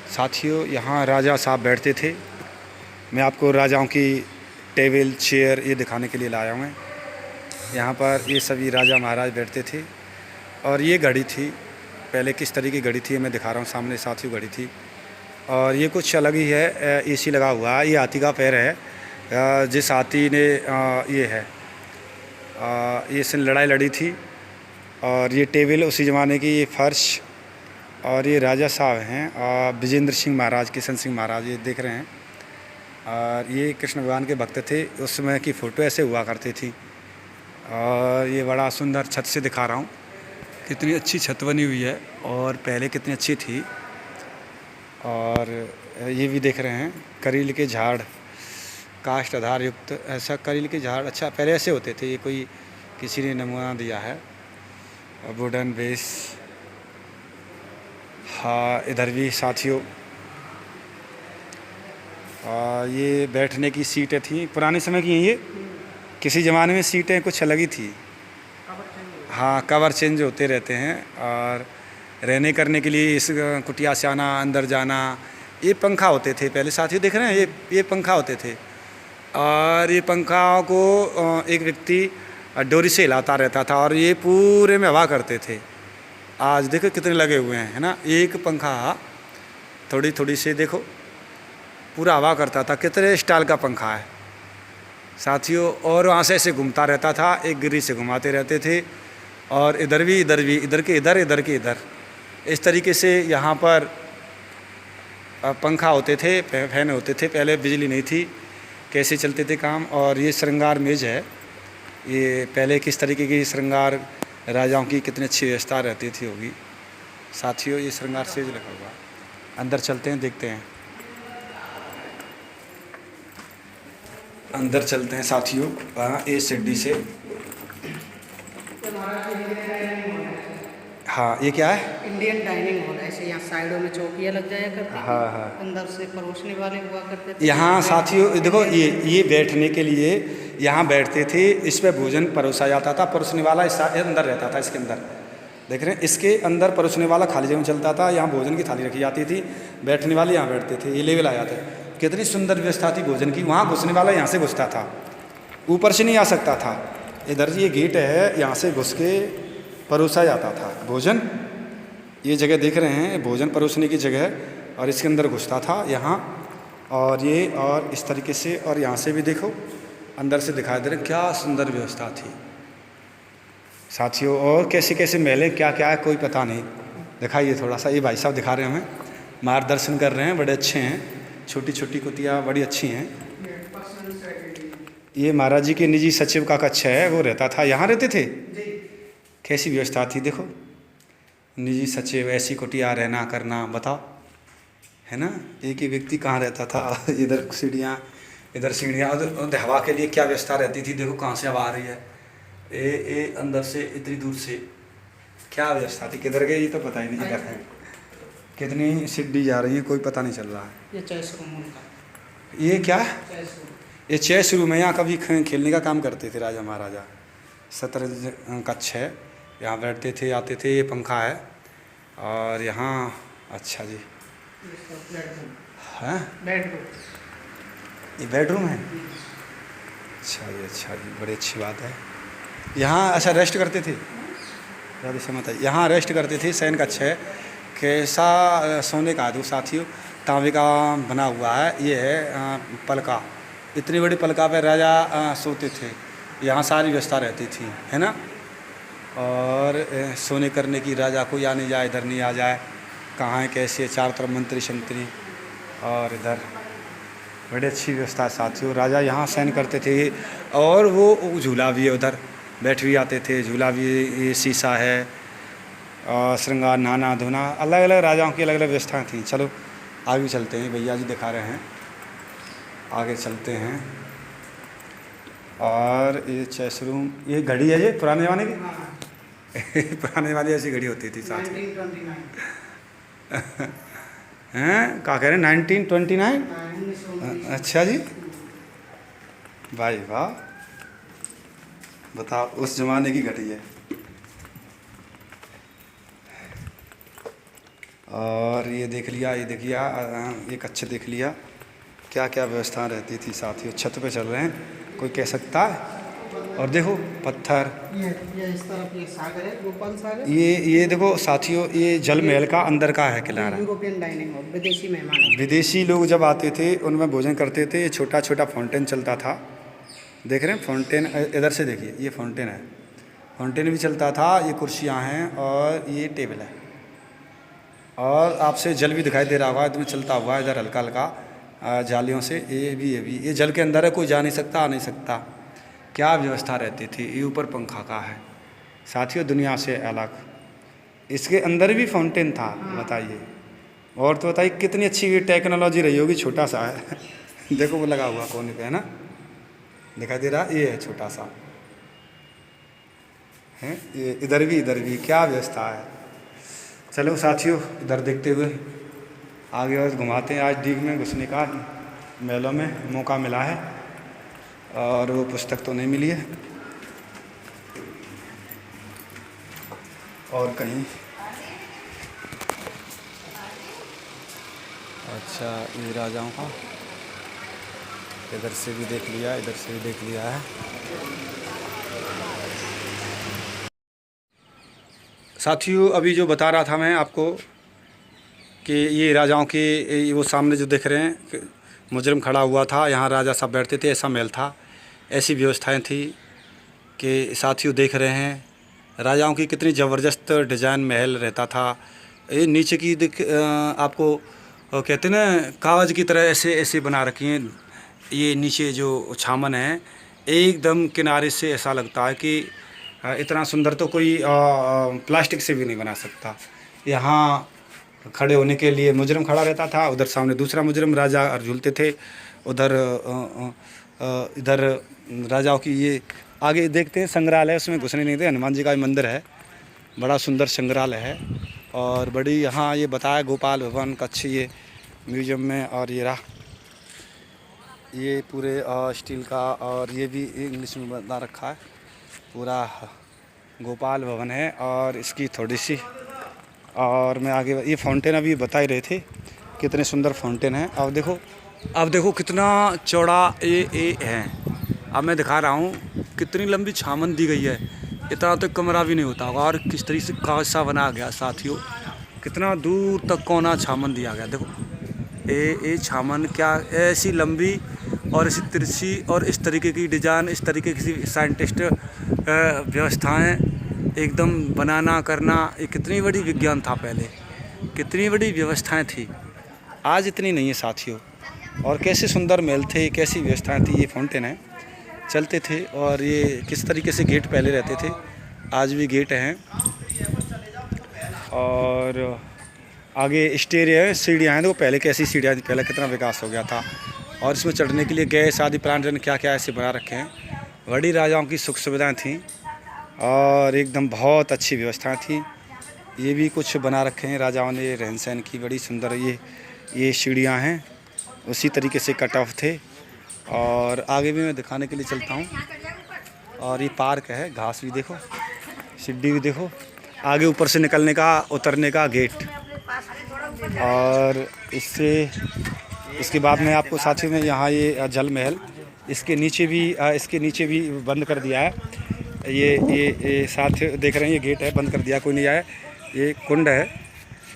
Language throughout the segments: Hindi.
साथियों, यहाँ राजा साहब बैठते थे। मैं आपको राजाओं की टेबल चेयर ये दिखाने के लिए लाया हूँ। यहाँ पर ये सभी राजा महाराज बैठते थे। और ये घड़ी थी, पहले किस तरीके की घड़ी थी मैं दिखा रहा हूँ सामने साथियों, घड़ी थी। और ये कुछ अलग ही है, एसी लगा हुआ है। ये हाथी का पैर है, जिस हाथी ने ये है ये इसने लड़ाई लड़ी थी। और ये टेबल उसी ज़माने की, ये फर्श। और ये राजा साहब हैं, विजेंद्र सिंह महाराज, किशन सिंह महाराज, ये देख रहे हैं। और ये कृष्ण भगवान के भक्त थे, उस समय की फ़ोटो ऐसे हुआ करती थी। और ये बड़ा सुंदर छत से दिखा रहा हूँ, कितनी अच्छी छत बनी हुई है और पहले कितनी अच्छी थी। और ये भी देख रहे हैं, करील के झाड़, काष्ठ आधार युक्त, ऐसा करील के झाड़। अच्छा, पहले ऐसे होते थे, ये कोई किसी ने नमूना दिया है। Wooden base. हाँ, इधर भी साथियों ये बैठने की सीटें थी, पुराने समय की हैं ये। किसी ज़माने में सीटें कुछ अलग ही थी। हाँ, कवर चेंज होते रहते हैं। और रहने करने के लिए इस कुटिया से आना, अंदर जाना। ये पंखा होते थे पहले साथियों, देख रहे हैं, ये पंखा होते थे। और ये पंखा को एक व्यक्ति डोरी से हिलाता रहता था और ये पूरे में हवा करते थे। आज देखो कितने लगे हुए हैं, है ना। एक पंखा थोड़ी थोड़ी से देखो पूरा हवा करता था। कितने स्टाइल का पंखा है साथियों। और वहाँ से ऐसे घूमता रहता था, एक गिरी से घुमाते रहते थे। और इधर भी, इधर भी, इधर के इधर, इधर के इधर, इस तरीके से यहाँ पर पंखा होते थे, फैन होते थे। पहले बिजली नहीं थी, कैसे चलते थे काम। और ये श्रृंगार मेज है, ये पहले किस तरीके की श्रृंगार राजाओं की कितनी अच्छी व्यवस्था रहती थी होगी साथियों। ये श्रृंगार सेज लगा हुआ। अंदर चलते हैं, देखते हैं, अंदर चलते हैं साथियों। ये सीढ़ी से। हाँ, ये क्या है? Indian dining hall. ऐसे यहाँ साइडों में चौकियाँ लग जाया करती थी। हाँ हाँ। अंदर से परोसने वाले हुआ करते थे। यहाँ साथियों देखो, ये बैठने के लिए यहाँ बैठते थे। इस पर भोजन परोसा जाता था। परोसने वाला इस अंदर रहता था, इसके अंदर देख रहे हैं, इसके अंदर परोसने वाला खाली जगह में चलता था। यहाँ भोजन की थाली रखी जाती थी, बैठने वाले यहाँ बैठते थे। ये लेवल आ जाते। कितनी सुंदर व्यवस्था थी भोजन की। वहाँ घुसने वाला यहाँ से घुसता था, ऊपर से नहीं आ सकता था। इधर ये गेट है, यहाँ से घुस के परोसा जाता था भोजन। ये जगह देख रहे हैं, भोजन परोसने की जगह। और इसके अंदर घुसता था यहाँ। और ये और इस तरीके से, और यहाँ से भी देखो, अंदर से दिखाई दे रहे, क्या सुंदर व्यवस्था थी साथियों। और कैसे कैसे महलें, क्या क्या है कोई पता नहीं। दिखाइए थोड़ा सा, ये भाई साहब दिखा रहे हैं, हमें मार्गदर्शन कर रहे हैं, बड़े अच्छे हैं। छोटी छोटी कुटिया बड़ी अच्छी हैं। ये महाराज जी के निजी सचिव का कक्ष है, वो रहता था, यहाँ रहते थे। कैसी व्यवस्था थी देखो, निजी सचिव, ऐसी कुटिया, रहना करना, बताओ, है ना। एक ही व्यक्ति कहाँ रहता था। इधर सीढ़ियाँ, इधर सीढ़ियाँ, उधर हवा के लिए क्या व्यवस्था रहती थी। देखो कहाँ से हवा आ रही है, ए अंदर से इतनी दूर से क्या व्यवस्था थी। किधर गए ये तो पता ही नहीं। इधर है, कितनी सीढ़ी जा रही है, कोई पता नहीं चल रहा है। ये चेस रूम उनका। ये क्या है? ये चेस रूम है। यहाँ कभी खेलने का काम करते थे राजा महाराजा। शतरंज कक्ष है, यहाँ बैठते थे, आते थे। ये पंखा है। और यहाँ अच्छा जी, हाँ, ये बेडरूम है। अच्छा जी, अच्छा जी, बड़ी अच्छी बात है। यहाँ अच्छा रेस्ट करते थे, ज़्यादा समझ आई। यहाँ रेस्ट करते थे, शयन कक्ष है। कैसा सोने का है साथियों, तांबे का बना हुआ है। ये है पलका, इतनी बड़ी पलका पे राजा सोते थे। यहाँ सारी व्यवस्था रहती थी, है ना। और सोने करने की, राजा कोई आ नहीं जाए, इधर नहीं आ जाए, कहाँ है कैसे, चारों तरफ मंत्री शंत्री। और इधर बड़ी अच्छी व्यवस्था है साथियों। राजा यहाँ शयन करते थे। और वो झूला भी है, उधर बैठ भी आते थे, झूला भी, ये शीशा है। और श्रृंगार, नहाना धोना, अलग अलग राजाओं की अलग अलग व्यवस्थाएँ थी। चलो आगे चलते हैं, भैया जी दिखा रहे हैं, आगे चलते हैं। और ये चेस रूम, ये घड़ी है, ये पुराने ज़माने की। पुराने वाली ऐसी घड़ी होती थी साथ में। 1929। हैं, क्या कह रहे हैं, 1929? अच्छा जी, भाई वाह, बताओ, उस ज़माने की घड़ी है। और ये देख लिया, ये देखिए ये कच्छ देख लिया, क्या क्या व्यवस्था रहती थी साथियों। छत पे चल रहे हैं, कोई कह सकता है। और देखो पत्थर, ये इस तरफ ये सागर है, गोपाल सागर। ये देखो साथियों, ये जल महल का अंदर का है किनारा। यूरोपियन डाइनिंग हॉल, विदेशी मेहमान। विदेशी लोग जब आते थे उनमें भोजन करते थे। ये छोटा छोटा फाउंटेन चलता था, देख रहे हैं फाउंटेन, इधर से देखिए ये फाउंटेन है, फाउंटेन भी चलता था। ये कुर्सियाँ हैं और ये टेबल है, और आपसे जल भी दिखाई दे रहा होगा इसमें चलता हुआ, इधर हल्का हल्का जालियों से। ये भी ये जल के अंदर है, कोई जा नहीं सकता, आ नहीं सकता। क्या व्यवस्था रहती थी। ये ऊपर पंखा का है साथियों, दुनिया से अलग। इसके अंदर भी फाउंटेन था, बताइए। और तो बताइए कितनी अच्छी ये टेक्नोलॉजी रही होगी। छोटा सा है देखो वो लगा हुआ कोने पे है ना, दिखाई दे रहा, ये है छोटा सा है। ये इधर भी क्या व्यवस्था है। चलो साथियों इधर देखते हुए आगे और घुमाते हैं। आज दीघ में घुसने का मेलों में मौका मिला है, और वो पुस्तक तो नहीं मिली है। और कहीं अच्छा, ये राजाओं का, इधर से भी देख लिया, इधर से भी देख लिया है। साथियों अभी जो बता रहा था मैं आपको कि ये राजाओं के, वो सामने जो देख रहे हैं मुजरिम खड़ा हुआ था, यहाँ राजा साहब बैठते थे, ऐसा महल था, ऐसी व्यवस्थाएं थी कि साथियों देख रहे हैं राजाओं की कितनी ज़बरदस्त डिज़ाइन महल रहता था। ये नीचे की आपको कहते हैं ना कागज़ की तरह ऐसे ऐसे बना रखी हैं। ये नीचे जो छामन है एकदम किनारे से ऐसा लगता है कि इतना सुंदर तो कोई प्लास्टिक से भी नहीं बना सकता। यहाँ खड़े होने के लिए मुजरिम खड़ा रहता था, उधर सामने दूसरा मुजरिम राजा और झूलते थे। उधर इधर राजाओं की ये आगे देखते हैं संग्रहालय, उसमें घुसने नहीं थे। हनुमान जी का मंदिर है, बड़ा सुंदर संग्रहालय है। और बड़ी यहाँ ये बताया गोपाल भवन कच्छ ये म्यूजियम में। और ये रहा ये पूरे स्टील का, और ये भी इंग्लिश में बता रखा है, पूरा गोपाल भवन है। और इसकी थोड़ी सी, और मैं आगे ये फाउंटेन अभी बता ही रहे थे कितने सुंदर फाउंटेन है। अब देखो कितना चौड़ा ये है। अब मैं दिखा रहा हूँ कितनी लंबी छामन दी गई है, इतना तो कमरा भी नहीं होता होगा। और किस तरीके से कागज सा बना गया साथियों, कितना दूर तक कोना छामन दिया गया। देखो ये छामन क्या ऐसी लंबी और ऐसी तिरछी, और इस तरीके की डिज़ाइन, इस तरीके की साइंटिस्ट व्यवस्थाएं एकदम बनाना करना, ये कितनी बड़ी विज्ञान था पहले, कितनी बड़ी व्यवस्थाएं थी, आज इतनी नहीं है साथियों। और कैसे सुंदर महल थे, कैसी व्यवस्थाएं थी। ये फाउंटेन है, चलते थे। और ये किस तरीके से गेट पहले रहते थे, आज भी गेट हैं। और आगे स्टेयर है, सीढ़ियाँ हैं। तो पहले कैसी सीढ़ियाँ थी, पहले कितना विकास हो गया था। और इसमें चढ़ने के लिए गैस आदि प्लांट क्या क्या ऐसे बना रखे हैं। बड़ी राजाओं की सुख सुविधाएँ थीं, और एकदम बहुत अच्छी व्यवस्थाएँ थी। ये भी कुछ बना रखे हैं राजाओं ने, रहन सहन की बड़ी सुंदर ये सीढ़ियाँ हैं, उसी तरीके से कट ऑफ थे। और आगे भी मैं दिखाने के लिए चलता हूँ। और ये पार्क है, घास भी देखो, सीढ़ी भी देखो, आगे ऊपर से निकलने का उतरने का गेट। और इसके बाद में आपको साथियों में यहाँ ये जल महल, इसके नीचे भी बंद कर दिया है। ये साथ देख रहे हैं, ये गेट है, बंद कर दिया, कोई नहीं आया। ये कुंड है,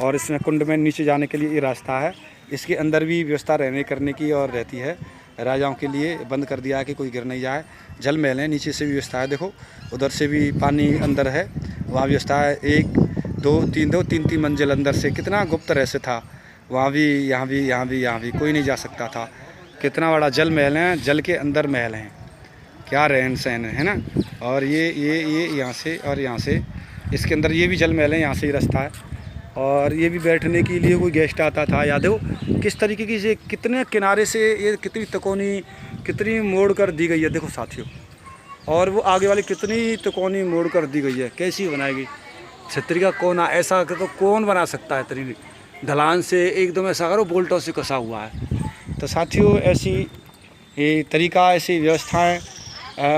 और इसमें कुंड में नीचे जाने के लिए ये रास्ता है। इसके अंदर भी व्यवस्था रहने करने की और रहती है, राजाओं के लिए बंद कर दिया है कि कोई गिर नहीं जाए। जल महल है, नीचे से भी व्यवस्था है, देखो उधर से भी पानी अंदर है, वहाँ व्यवस्था है। 1 2 3 मंजिल अंदर से, कितना गुप्त रहस्य था। वहाँ भी, यहाँ भी कोई नहीं जा सकता था। कितना बड़ा जल महल है, जल के अंदर महल हैं, क्या रहन सहन है ना। और ये यहाँ से, और यहाँ से इसके अंदर ये भी जल महल है, यहाँ से ही रास्ता है। और ये भी बैठने के लिए कोई गेस्ट आता था, याद है वो किस तरीके की से, कितने किनारे से ये कितनी तकोनी, कितनी मोड़ कर दी गई है, देखो साथियों। और वो आगे वाली कितनी तकोनी मोड़ कर दी गई है, कैसी बनाएगी छतरी का कोना, ऐसा तो कौन बना सकता है। तरी ढलान से एकदम ऐसा करो बोल्टों से कसा हुआ है। तो साथियों ऐसी ये तरीका, ऐसी व्यवस्थाएं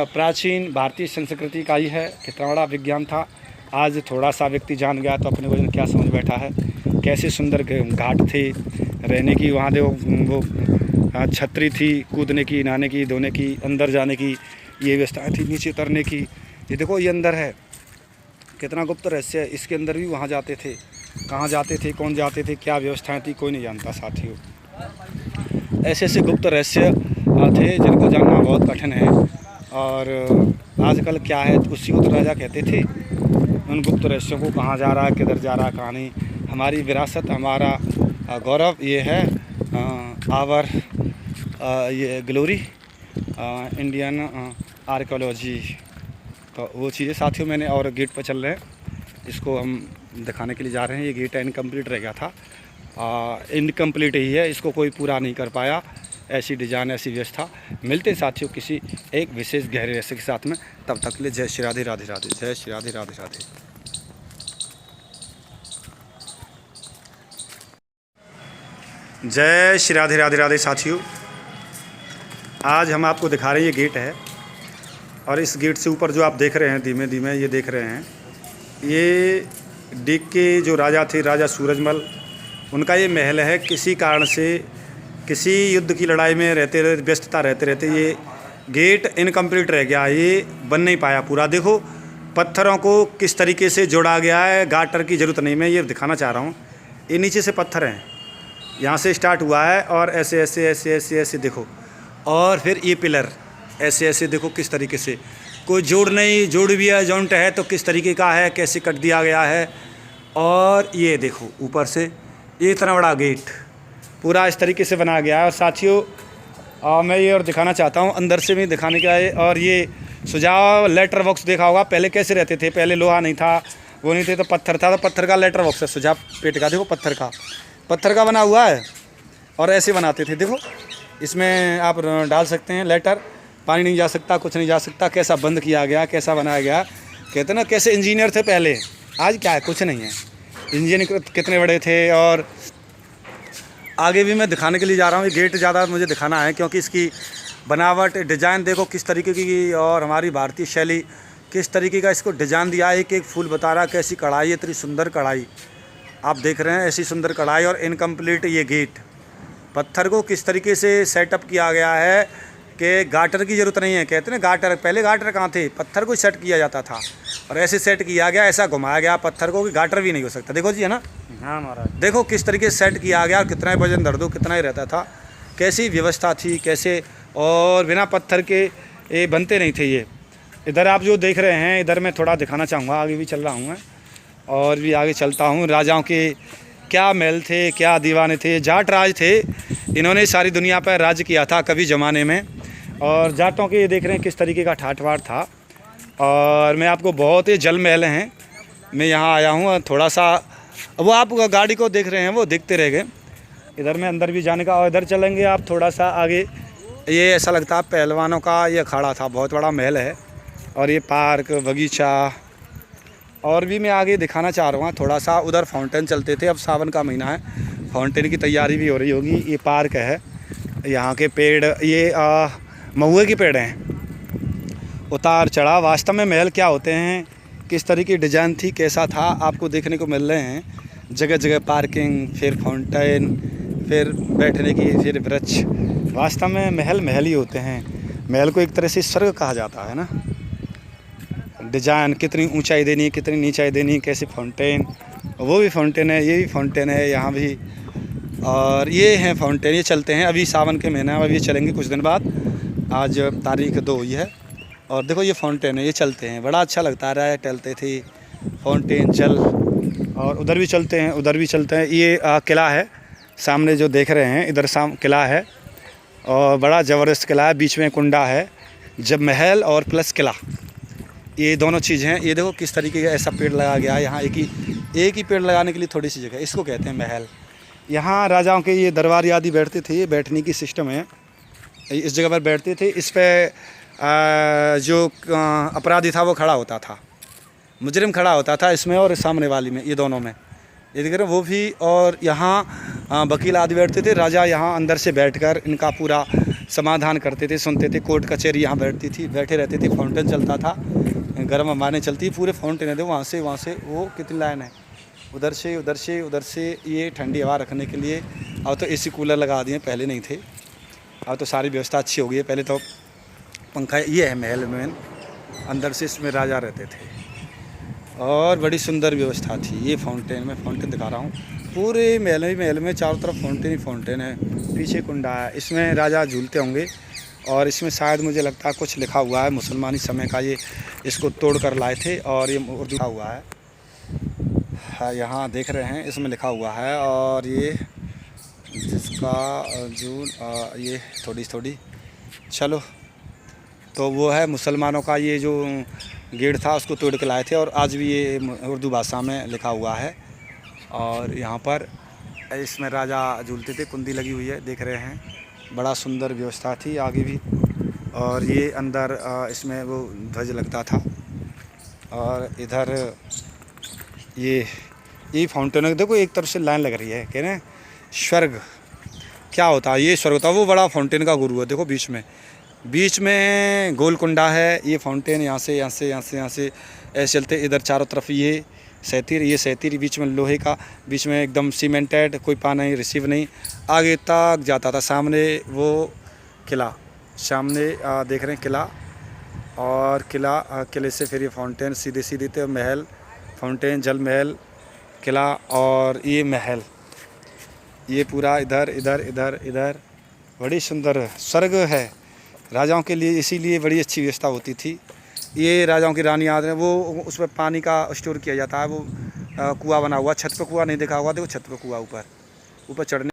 प्राचीन भारतीय संस्कृति का ही है। कितना बड़ा विज्ञान था, आज थोड़ा सा व्यक्ति जान गया तो अपने को क्या समझ बैठा है। कैसे सुंदर घाट थे रहने की। वहाँ देखो वो छतरी थी कूदने की, नहाने की, धोने की, अंदर जाने की ये व्यवस्था थी, नीचे उतरने की। ये देखो ये अंदर है, कितना गुप्त रहस्य है। इसके अंदर भी वहाँ जाते थे, कहाँ जाते थे, कौन जाते थे, क्या व्यवस्थाएं थी, कोई नहीं जानता साथियों। ऐसे ऐसे गुप्त रहस्य थे जिनको जानना बहुत कठिन है। और आजकल क्या है, उसी को तो राजा कहते थे। उन गुप्त रहस्यों को कहाँ जा रहा है, किधर जा रहा है, कहाँ नहीं। हमारी विरासत, हमारा गौरव ये है, आवर ये ग्लोरी इंडियन आर्कियोलॉजी। तो वो चीज़ें साथियों मैंने, और गेट पर चल रहे हैं, इसको हम दिखाने के लिए जा रहे हैं। ये गेट इनकम्प्लीट रह गया था, इनकम्प्लीट ही है, इसको कोई पूरा नहीं कर पाया। ऐसी डिजाइन, ऐसी व्यवस्था। मिलते हैं साथियों किसी एक विशेष गहरे रहस्य के साथ में। तब तक के लिए जय श्री राधे राधे राधे, जय श्री राधे राधे राधे। जय श्री राधे राधे राधे साथियों। आज हम आपको दिखा रहे हैं, ये गेट है और इस गेट से ऊपर जो आप देख रहे हैं, धीमे धीमे ये देख रहे हैं, ये डीग के जो राजा थे, राजा सूरजमल, उनका ये महल है। किसी कारण से, किसी युद्ध की लड़ाई में रहते रहते, व्यस्तता रहते रहते ये गेट इनकम्प्लीट रह गया, ये बन नहीं पाया पूरा। देखो पत्थरों को किस तरीके से जोड़ा गया है, गाटर की ज़रूरत नहीं, मैं ये दिखाना चाह रहा हूँ। ये नीचे से पत्थर हैं, यहाँ से स्टार्ट हुआ है और ऐसे ऐसे ऐसे ऐसे ऐसे देखो, और फिर ये पिलर ऐसे ऐसे देखो किस तरीके से, कोई जोड़ नहीं, जोड़ भी है, जॉइंट है तो किस तरीके का है, कैसे कट दिया गया है। और ये देखो ऊपर से ये इतना बड़ा गेट पूरा इस तरीके से बनाया गया है। और साथियों मैं ये और दिखाना चाहता हूँ, अंदर से भी दिखाने का है। और ये सुझाव लेटर बॉक्स देखा होगा, पहले कैसे रहते थे, पहले लोहा नहीं था, वो नहीं थे तो पत्थर था, तो पत्थर का लेटर बॉक्स है। सुझाव पेट का देखो, पत्थर का बना हुआ है और ऐसे बनाते थे। देखो इसमें आप डाल सकते हैं लेटर, पानी नहीं जा सकता, कुछ नहीं जा सकता। कैसा बंद किया गया, कैसा बनाया गया। कहते ना कैसे इंजीनियर थे पहले, आज क्या है, कुछ नहीं है। इंजीनियर कितने बड़े थे। और आगे भी मैं दिखाने के लिए जा रहा हूँ। ये गेट ज़्यादा मुझे दिखाना है क्योंकि इसकी बनावट, डिज़ाइन देखो किस तरीके की, और हमारी भारतीय शैली किस तरीके का इसको डिज़ाइन दिया है। एक फूल बता रहा, कैसी कढ़ाई, इतनी सुंदर कढ़ाई आप देख रहे हैं, ऐसी सुंदर कढ़ाई। और इनकम्प्लीट ये गेट, पत्थर को किस तरीके से सेटअप किया गया है कि गाटर की ज़रूरत नहीं है। कहते हैं गाटर, पहले गाटर कहाँ थे, पत्थर को सेट किया जाता था और ऐसे सेट किया गया, ऐसा घुमाया गया पत्थर को कि गाटर भी नहीं हो सकता। देखो जी, है ना। हाँ महाराज, देखो किस तरीके से सेट किया गया, कितना वजन दर्दो कितना ही रहता था, कैसी व्यवस्था थी, कैसे। और बिना पत्थर के ये बनते नहीं थे ये। इधर आप जो देख रहे हैं, इधर मैं थोड़ा दिखाना चाहूँगा, आगे भी चल रहा हूँ मैं और भी आगे चलता हूँ। राजाओं के क्या महल थे, क्या दीवाने थे, जाट राज थे, इन्होंने सारी दुनिया पर राज्य किया था कभी ज़माने में। और जाटों के ये देख रहे हैं किस तरीके का ठाठ बाट था। और मैं आपको बहुत ही जल महल हैं, मैं यहाँ आया हूँ थोड़ा सा, वो आप गाड़ी को देख रहे हैं वो देखते रह गए। इधर में अंदर भी जाने का, और इधर चलेंगे आप थोड़ा सा आगे, ये ऐसा लगता है पहलवानों का ये अखाड़ा था, बहुत बड़ा महल है। और ये पार्क, बगीचा, और भी मैं आगे दिखाना चाह रहा हूँ थोड़ा सा। उधर फाउंटेन चलते थे, अब सावन का महीना है, फाउंटेन की तैयारी भी हो रही होगी। ये पार्क है, यहाँ के पेड़, ये महुए के पेड़ हैं। उतार चढ़ाव, वास्तव में महल क्या होते हैं, किस तरह की डिज़ाइन थी, कैसा था, आपको देखने को मिल रहे हैं। जगह जगह पार्किंग, फिर फाउंटेन, फिर बैठने की, फिर वृक्ष। वास्तव में महल महल ही होते हैं। महल को एक तरह से स्वर्ग कहा जाता है ना। डिज़ाइन, कितनी ऊंचाई देनी, कितनी नीचाई देनी, कैसे फाउंटेन, वो भी फाउंटेन है, ये भी फाउंटेन है यहाँ भी। और ये हैं फाउंटेन, ये चलते हैं अभी सावन के महीना में, अभी ये चलेंगे कुछ दिन बाद। आज तारीख 2 ही है। और देखो ये फाउंटेन है, ये चलते हैं, बड़ा अच्छा लगता रहा है, टहलते थे, फाउंटेन जल। और उधर भी चलते हैं, उधर भी चलते हैं। ये किला है सामने जो देख रहे हैं, इधर किला है और बड़ा ज़बरदस्त किला है, बीच में कुंडा है। जब महल और प्लस किला, ये दोनों चीज़ें हैं। ये देखो किस तरीके का ऐसा पेड़ लगाया गया है यहाँ, एक ही पेड़ लगाने के लिए थोड़ी सी जगह, इसको कहते हैं महल। यहाँ राजाओं के ये दरबार आदि बैठते थे, ये बैठने की सिस्टम है, इस जगह पर बैठते थे। इस पर जो अपराधी था वो खड़ा होता था, मुजरिम खड़ा होता था इसमें और सामने वाली में, ये दोनों में, ये देख रहे हैं वो भी। और यहाँ वकील आदि बैठते थे, राजा यहाँ अंदर से बैठकर इनका पूरा समाधान करते थे, सुनते थे। कोर्ट कचहरी यहाँ बैठे रहते थे। फाउंटेन चलता था, गर्म हवाएं चलती, पूरे फाउंटेन है। वहाँ से वो कितनी लाइन है, उधर से ये ठंडी हवा रखने के लिए अब तो एसी कूलर लगा दिए, पहले नहीं थे। अब तो सारी व्यवस्था अच्छी हो गई है। पहले तो पंखा, ये है महल में, अंदर से इसमें राजा रहते थे और बड़ी सुंदर व्यवस्था थी। ये फाउंटेन, मैं फाउंटेन दिखा रहा हूँ। पूरे महल में चारों तरफ फाउंटेन ही फाउंटेन है। पीछे कुंडा है, इसमें राजा झूलते होंगे और इसमें शायद मुझे लगता है कुछ लिखा हुआ है मुसलमानी समय का। ये इसको तोड़ कर लाए थे और ये उर्दू लिखा हुआ है। हाँ, यहाँ देख रहे हैं, इसमें लिखा हुआ है। और ये जिसका जून, ये थोड़ी चलो, तो वो है मुसलमानों का ये जो गेट था उसको तोड़ के लाए थे और आज भी ये उर्दू भाषा में लिखा हुआ है। और यहाँ पर इसमें राजा झूलते थे, कुंडी लगी हुई है, देख रहे हैं। बड़ा सुंदर व्यवस्था थी आगे भी। और ये अंदर इसमें वो ध्वज लगता था। और इधर ये फाउंटेन देखो, एक तरफ से लाइन लग रही है, कह रहे हैं स्वर्ग क्या होता है। ये स्वर्ग होता है, वो बड़ा फाउंटेन का गुरु है। देखो बीच में गोलकुंडा है। ये फाउंटेन यहाँ से ऐसे चलते, इधर चारों तरफ ये सेतीर बीच में लोहे का, बीच में एकदम सीमेंटेड, कोई पानी रिसीव नहीं, आगे तक जाता था। सामने वो किला, सामने देख रहे हैं किला, और किले से फिर ये फाउंटेन, सीधे थे महल, फाउंटेन, जल महल, किला और ये महल। ये पूरा इधर बड़ी सुंदर स्वर्ग है राजाओं के लिए, इसीलिए बड़ी अच्छी व्यवस्था होती थी। ये राजाओं की रानी आते हैं, वो उसमें पानी का स्टोर किया जाता है। वो कुआं बना हुआ, छत पे कुआं नहीं देखा होगा, देखो छत पे कुआं, ऊपर चढ़ने